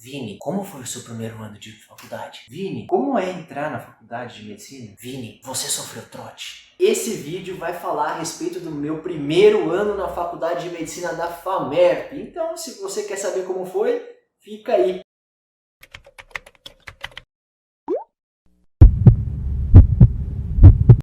Vini, como foi o seu primeiro ano de faculdade? Vini, como é entrar na faculdade de medicina? Vini, você sofreu trote? Esse vídeo vai falar a respeito do meu primeiro ano na faculdade de medicina da FAMERP. Então, se você quer saber como foi, fica aí.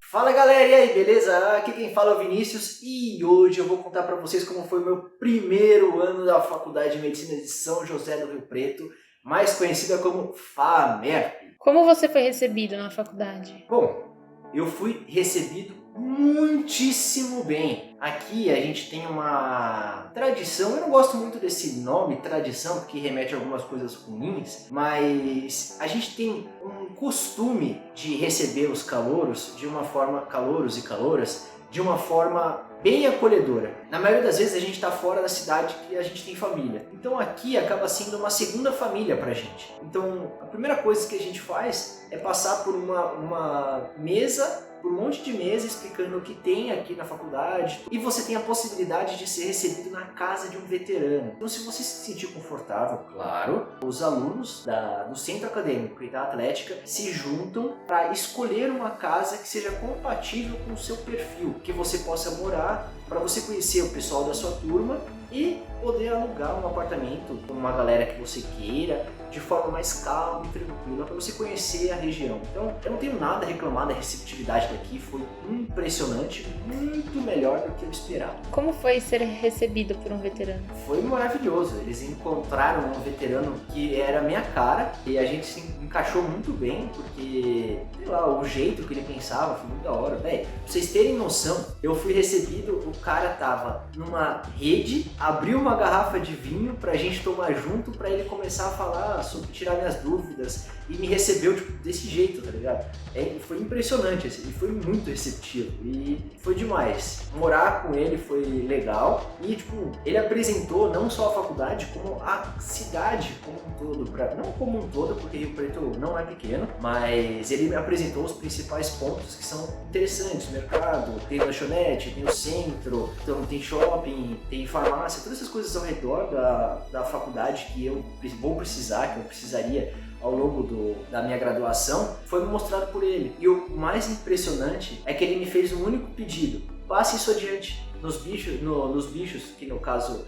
Fala galera, e aí, beleza? Aqui quem fala é o Vinícius e hoje eu vou contar pra vocês como foi o meu primeiro ano da Faculdade de Medicina de São José do Rio Preto, mais conhecida como FAMERP. Como você foi recebido na faculdade? Bom, eu fui recebido muitíssimo bem. Aqui a gente tem uma tradição, eu não gosto muito desse nome, tradição, porque remete a algumas coisas ruins, mas a gente tem um costume de receber os calouros de uma forma, calouros e calouras, de uma forma bem acolhedora. Na maioria das vezes a gente está fora da cidade que a gente tem família. Então aqui acaba sendo uma segunda família pra gente. Então a primeira coisa que a gente faz é passar por uma mesa, por um monte de mesa explicando o que tem aqui na faculdade, e você tem a possibilidade de ser recebido na casa de um veterano. Então se você se sentir confortável, claro, os alunos do centro acadêmico e da atlética se juntam para escolher uma casa que seja compatível com o seu perfil, que você possa morar, para você conhecer o pessoal da sua turma e poder alugar um apartamento com uma galera que você queira, de forma mais calma e tranquila, para você conhecer a região. Então, eu não tenho nada a reclamar da receptividade daqui, foi impressionante, muito melhor do que eu esperava. Como foi ser recebido por um veterano? Foi maravilhoso, eles encontraram um veterano que era a minha cara e a gente se encaixou muito bem, porque, sei lá, o jeito que ele pensava foi muito da hora. Véi, pra vocês terem noção, eu fui recebido, o cara tava numa rede, abriu uma garrafa de vinho pra gente tomar junto, pra ele começar a falar sobre tirar minhas dúvidas, e me recebeu tipo, desse jeito, tá ligado? Foi impressionante, ele foi muito receptivo e foi demais. Morar com ele foi legal e tipo, ele apresentou não só a faculdade, como a cidade como um todo. Não como um todo, porque Rio Preto não é pequeno, mas ele me apresentou os principais pontos que são interessantes. Mercado, tem lanchonete, tem o centro, então tem shopping, tem farmácia, todas essas coisas ao redor da faculdade que eu vou precisar, que eu precisaria ao longo da minha graduação, foi me mostrado por ele. E o mais impressionante é que ele me fez um único pedido: passe isso adiante nos bichos, que no caso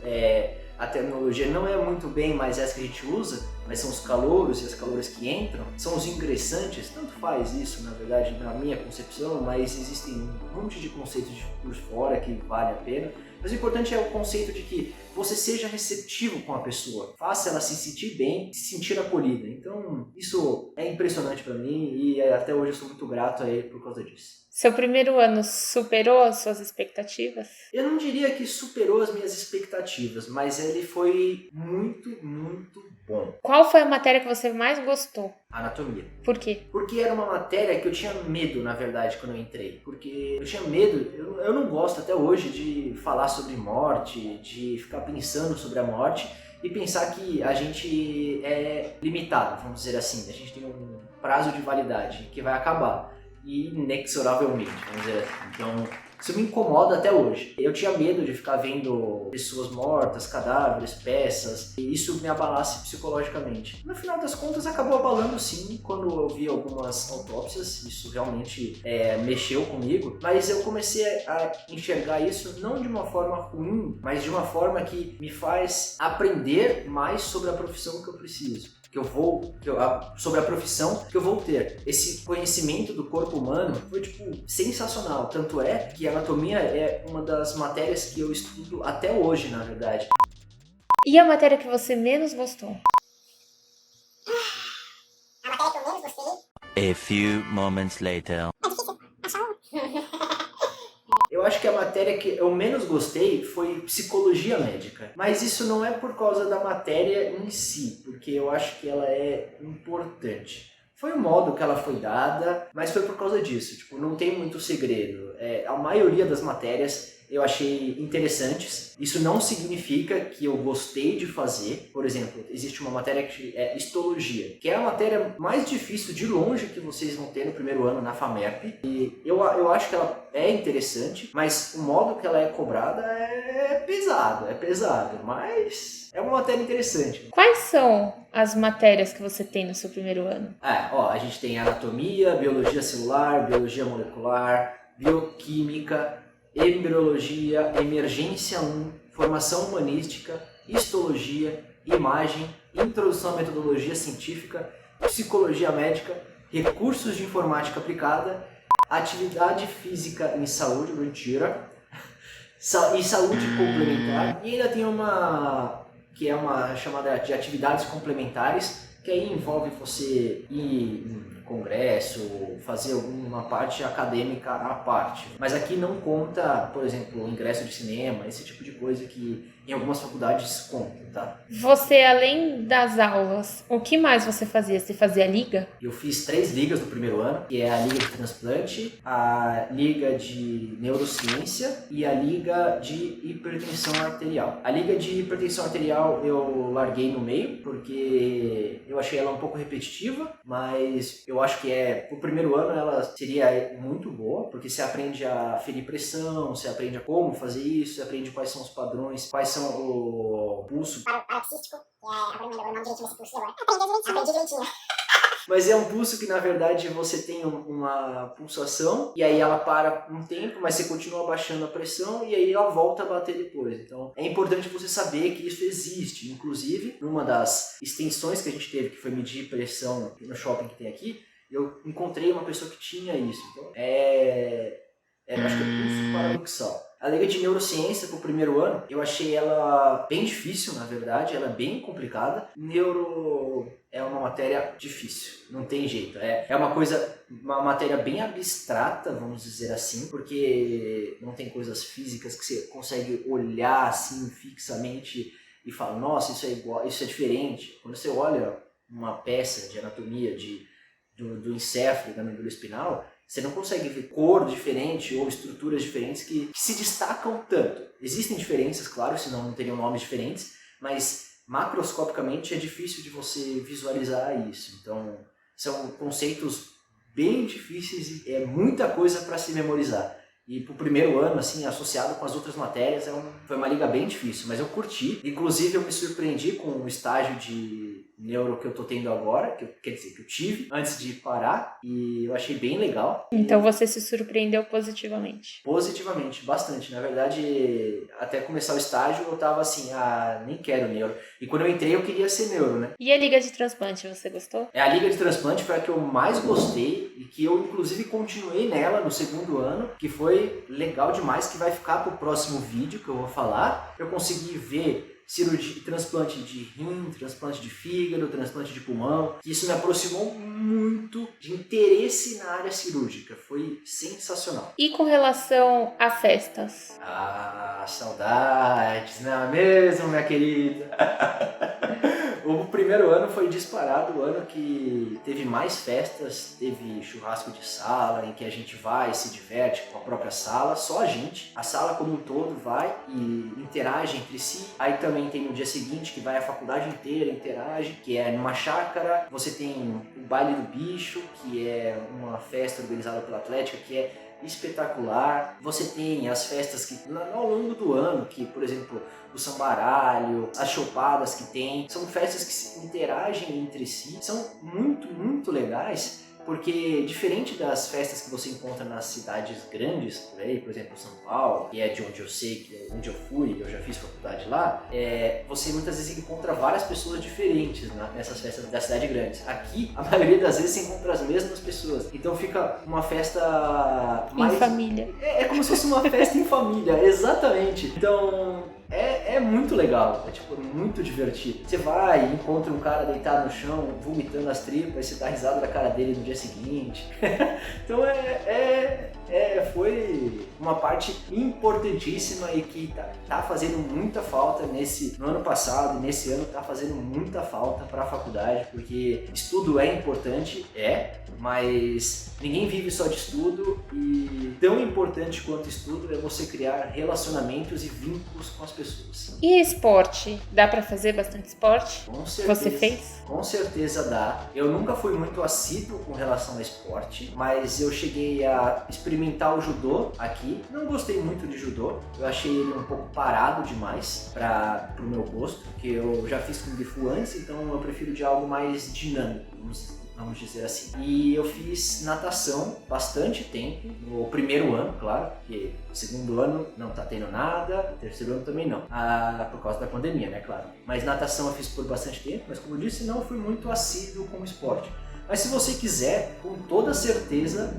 a terminologia não é muito bem mais essa que a gente usa, mas são os calouros e as calouras que entram, são os ingressantes, tanto faz isso, na verdade, na minha concepção, mas existem um monte de conceitos por fora que vale a pena. Mas o importante é o conceito de que você seja receptivo com a pessoa, faça ela se sentir bem, se sentir acolhida. Então, isso é impressionante para mim e até hoje eu sou muito grato a ele por causa disso. Seu primeiro ano superou as suas expectativas? Eu não diria que superou as minhas expectativas, mas ele foi muito, muito bom. Qual foi a matéria que você mais gostou? Anatomia. Por quê? Porque era uma matéria que eu tinha medo, na verdade, quando eu entrei. Porque eu tinha medo, eu não gosto até hoje de falar sobre morte, de ficar pensando sobre a morte e pensar que a gente é limitado, vamos dizer assim. A gente tem um prazo de validade que vai acabar. E inexoravelmente, vamos dizer assim. Então, isso me incomoda até hoje. Eu tinha medo de ficar vendo pessoas mortas, cadáveres, peças, e isso me abalasse psicologicamente. No final das contas, acabou abalando sim, quando eu vi algumas autópsias, isso realmente mexeu comigo, mas eu comecei a enxergar isso não de uma forma ruim, mas de uma forma que me faz aprender mais sobre a profissão que eu preciso. Sobre a profissão que eu vou ter. Esse conhecimento do corpo humano foi sensacional, tanto é que a anatomia é uma das matérias que eu estudo até hoje, na verdade. E a matéria que você menos gostou? A matéria que eu menos gostei. A few moments later. É difícil achar Eu acho que a matéria que eu menos gostei foi psicologia médica. Mas isso não é por causa da matéria em si, porque eu acho que ela é importante. Foi o modo que ela foi dada, mas foi por causa disso. Não tem muito segredo. A maioria das matérias eu achei interessantes. Isso não significa que eu gostei de fazer. Por exemplo, existe uma matéria que é histologia, que é a matéria mais difícil de longe que vocês vão ter no primeiro ano na FAMERP. E eu acho que ela é interessante, mas o modo que ela é cobrada é pesado, mas é uma matéria interessante. Quais são as matérias que você tem no seu primeiro ano? A gente tem anatomia, biologia celular, biologia molecular, bioquímica, embriologia, emergência 1, formação humanística, histologia, imagem, introdução à metodologia científica, psicologia médica, recursos de informática aplicada, atividade física em saúde, mentira, e saúde complementar, e ainda tem uma que é uma chamada de atividades complementares, que aí envolve você ir em congresso, fazer alguma parte acadêmica à parte. Mas aqui não conta, por exemplo, o ingresso de cinema, esse tipo de coisa que em algumas faculdades conta, tá? Você, além das aulas, o que mais você fazia? Você fazia liga? Eu fiz 3 ligas no primeiro ano, que é a Liga de Transplante, a Liga de Neurociência e a Liga de Hipertensão Arterial. A Liga de Hipertensão Arterial eu larguei no meio, porque eu achei ela um pouco repetitiva, mas eu acho que pro primeiro ano ela seria muito boa, porque você aprende a ferir pressão, você aprende a como fazer isso, você aprende quais são os padrões, quais são o pulso. Paroxístico, que é o nome direitinho desse pulso agora. Aprendi direitinho. Mas é um pulso que, na verdade, você tem uma pulsação e aí ela para um tempo, mas você continua baixando a pressão e aí ela volta a bater depois. Então, é importante você saber que isso existe. Inclusive, numa das extensões que a gente teve, que foi medir pressão no shopping que tem aqui, eu encontrei uma pessoa que tinha isso. Então, acho que é pulso paradoxal. A Liga de Neurociência pro primeiro ano, eu achei ela bem difícil, na verdade, ela é bem complicada. Neuro é uma matéria difícil, não tem jeito. É uma matéria bem abstrata, vamos dizer assim, porque não tem coisas físicas que você consegue olhar assim fixamente e falar, nossa, isso é igual, isso é diferente. Quando você olha uma peça de anatomia do encéfalo, da medula espinal, você não consegue ver cor diferente ou estruturas diferentes que se destacam tanto. Existem diferenças, claro, senão não teriam nomes diferentes, mas macroscopicamente é difícil de você visualizar isso. Então, são conceitos bem difíceis e é muita coisa para se memorizar. E pro primeiro ano, assim, associado com as outras matérias, foi uma liga bem difícil, mas eu curti. Inclusive, eu me surpreendi com o estágio de neuro que eu tô tendo agora, que eu tive antes de parar, e eu achei bem legal. Então você se surpreendeu positivamente? Positivamente, bastante. Na verdade, até começar o estágio, eu tava assim, nem quero neuro. E quando eu entrei, eu queria ser neuro, né? E a Liga de Transplante, você gostou? A Liga de Transplante foi a que eu mais gostei e que eu, inclusive, continuei nela no segundo ano, que foi legal demais, que vai ficar pro próximo vídeo que eu vou falar. Eu consegui ver cirurgia, transplante de rim, transplante de fígado, transplante de pulmão. Isso me aproximou muito de interesse na área cirúrgica. Foi sensacional. E com relação a festas? Saudades, não é mesmo, minha querida? O primeiro ano foi disparado o ano que teve mais festas, teve churrasco de sala, em que a gente vai e se diverte com a própria sala, só a gente. A sala como um todo vai e interage entre si. Aí também tem no dia seguinte que vai a faculdade inteira, interage, que é numa chácara. Você tem o baile do bicho, que é uma festa organizada pela Atlética, que é espetacular. Você tem as festas que ao longo do ano, que por exemplo o sambaralho, as chopadas que tem, são festas que se interagem entre si, são muito, muito legais, porque diferente das festas que você encontra nas cidades grandes, por aí, por exemplo São Paulo, que é de onde eu sei, que é onde eu fui, eu já fiz faculdade lá, você muitas vezes encontra várias pessoas diferentes nessas festas da cidade grandes. Aqui, a maioria das vezes você encontra as mesmas pessoas, então fica uma festa mais... Em família. É como se fosse uma festa em família, exatamente. Então, é é muito legal, é tipo muito divertido. Você vai e encontra um cara deitado no chão, vomitando as tripas, você dá risada da cara dele no dia seguinte. Então foi uma parte importantíssima e que tá fazendo muita falta no ano passado e nesse ano tá fazendo muita falta para a faculdade, porque estudo é importante, mas ninguém vive só de estudo e tão importante quanto estudo é você criar relacionamentos e vínculos com as pessoas. E esporte? Dá pra fazer bastante esporte? Com certeza. Você fez? Com certeza dá. Eu nunca fui muito assíduo com relação ao esporte, mas eu cheguei a experimentar o judô aqui. Não gostei muito de judô, eu achei ele um pouco parado demais pro meu gosto, porque eu já fiz Kung Fu antes, então eu prefiro de algo mais dinâmico, vamos dizer assim. E eu fiz natação bastante tempo, no primeiro ano, claro, porque no segundo ano não tá tendo nada, no terceiro ano também não, por causa da pandemia, né, claro. Mas natação eu fiz por bastante tempo, mas como eu disse, não fui muito assíduo com o esporte. Mas se você quiser, com toda certeza,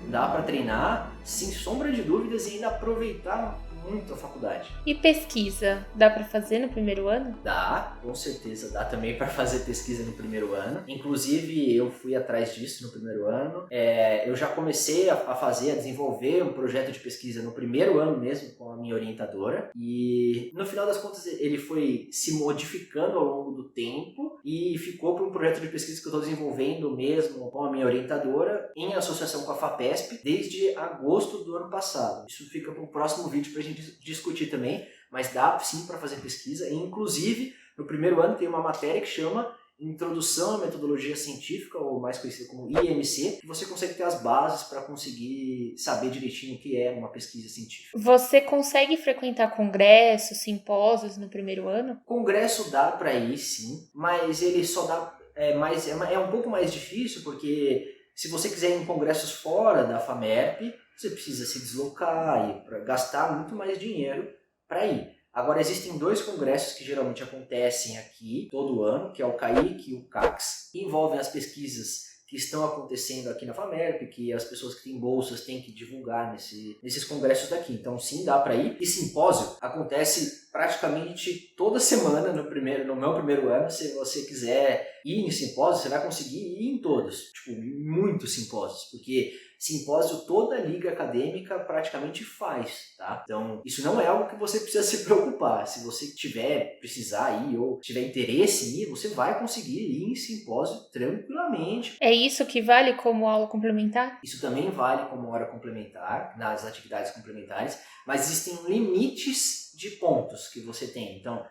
dá para treinar, sem sombra de dúvidas, e ainda aproveitar muito a faculdade. E pesquisa? Dá pra fazer no primeiro ano? Dá, com certeza dá também para fazer pesquisa no primeiro ano. Inclusive, eu fui atrás disso no primeiro ano. Eu já comecei a desenvolver um projeto de pesquisa no primeiro ano mesmo com a minha orientadora. E no final das contas, ele foi se modificando ao longo do tempo e ficou para um projeto de pesquisa que eu estou desenvolvendo mesmo com a minha orientadora em associação com a FAPESP desde agosto do ano passado. Isso fica para o próximo vídeo para a gente discutir também, mas dá sim para fazer pesquisa. E, inclusive, no primeiro ano tem uma matéria que chama Introdução à Metodologia Científica, ou mais conhecida como IMC, que você consegue ter as bases para conseguir saber direitinho o que é uma pesquisa científica. Você consegue frequentar congressos, simpósios no primeiro ano? Congresso dá para ir, sim, mas ele só dá... É um pouco mais difícil, porque se você quiser ir em congressos fora da FAMERP, você precisa se deslocar e gastar muito mais dinheiro para ir. Agora, existem 2 congressos que geralmente acontecem aqui todo ano, que é o CAIC e o CACS, que envolvem as pesquisas que estão acontecendo aqui na FAMERP, que as pessoas que têm bolsas têm que divulgar nesses congressos daqui. Então, sim, dá para ir. E simpósio acontece praticamente toda semana no meu primeiro ano. Se você quiser ir em simpósio, você vai conseguir ir em todos. Tipo, muitos simpósios, porque simpósio toda liga acadêmica praticamente faz, tá? Então, isso não é algo que você precisa se preocupar. Se você precisar ir ou tiver interesse em ir, você vai conseguir ir em simpósio tranquilamente. É isso que vale como aula complementar? Isso também vale como hora complementar, nas atividades complementares, mas existem limites de pontos que você tem. Então,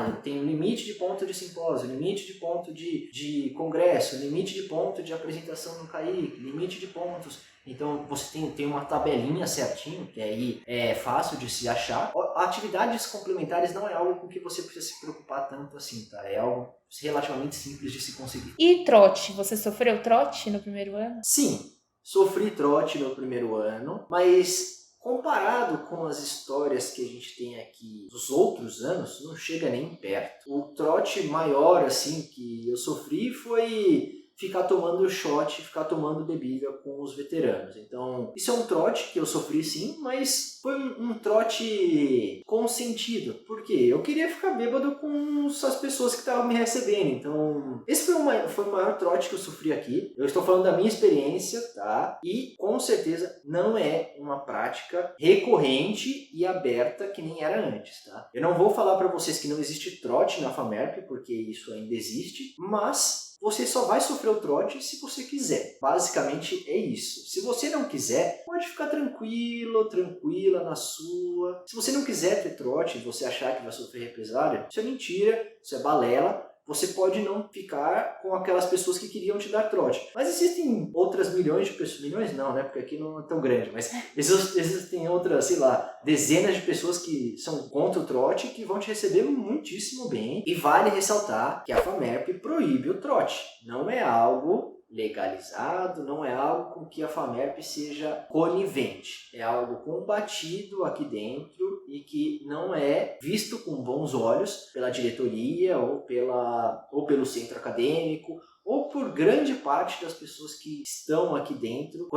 eu tenho limite de ponto de simpósio, limite de ponto de congresso, limite de ponto de apresentação no CAIC, limite de pontos. Então, você tem uma tabelinha certinho, que aí é fácil de se achar. Atividades complementares não é algo com que você precisa se preocupar tanto assim, tá? É algo relativamente simples de se conseguir. E trote? Você sofreu trote no primeiro ano? Sim, sofri trote no primeiro ano, mas comparado com as histórias que a gente tem aqui dos outros anos, não chega nem perto. O trote maior assim que eu sofri foi ficar tomando shot, ficar tomando bebida com os veteranos. Então, isso é um trote que eu sofri sim, mas foi um trote consentido. Por quê? Eu queria ficar bêbado com as pessoas que estavam me recebendo. Então, esse foi o maior trote que eu sofri aqui. Eu estou falando da minha experiência, tá? E, com certeza, não é uma prática recorrente e aberta que nem era antes, tá? Eu não vou falar para vocês que não existe trote na FAMERP, porque isso ainda existe, mas você só vai sofrer o trote se você quiser. Basicamente é isso. Se você não quiser, pode ficar tranquila na sua. Se você não quiser ter trote e você achar que vai sofrer represália, isso é mentira, isso é balela. Você pode não ficar com aquelas pessoas que queriam te dar trote. Mas existem outras milhões de pessoas, milhões não, né? Porque aqui não é tão grande, mas existem outras, sei lá, dezenas de pessoas que são contra o trote e que vão te receber muitíssimo bem. E vale ressaltar que a FAMERP proíbe o trote. Não é algo legalizado, não é algo com que a FAMERP seja conivente. É algo combatido aqui dentro e que não é visto com bons olhos pela diretoria ou pelo centro acadêmico ou por grande parte das pessoas que estão aqui dentro,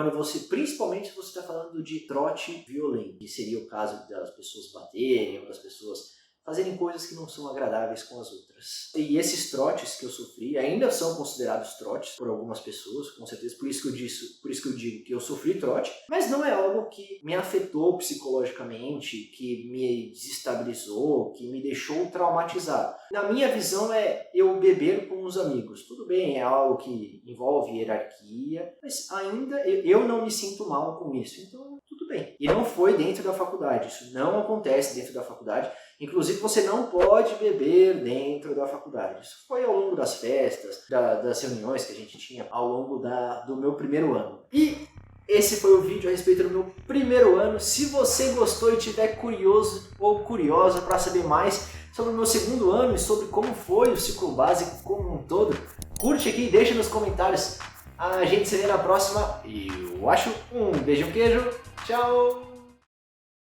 principalmente se você está falando de trote violento, que seria o caso das pessoas baterem ou das pessoas fazerem coisas que não são agradáveis com as outras. E esses trotes que eu sofri ainda são considerados trotes por algumas pessoas, com certeza, por isso que eu digo que eu sofri trote, mas não é algo que me afetou psicologicamente, que me desestabilizou, que me deixou traumatizado. Na minha visão é eu beber com os amigos. Tudo bem, é algo que envolve hierarquia, mas ainda eu não me sinto mal com isso, então tudo bem. E não foi dentro da faculdade, isso não acontece dentro da faculdade. Inclusive, você não pode beber dentro da faculdade. Isso foi ao longo das festas, das reuniões que a gente tinha ao longo do meu primeiro ano. E esse foi o vídeo a respeito do meu primeiro ano. Se você gostou e estiver curioso ou curiosa para saber mais sobre o meu segundo ano e sobre como foi o ciclo básico como um todo, curte aqui e deixa nos comentários. A gente se vê na próxima e eu acho um beijo, queijo, tchau!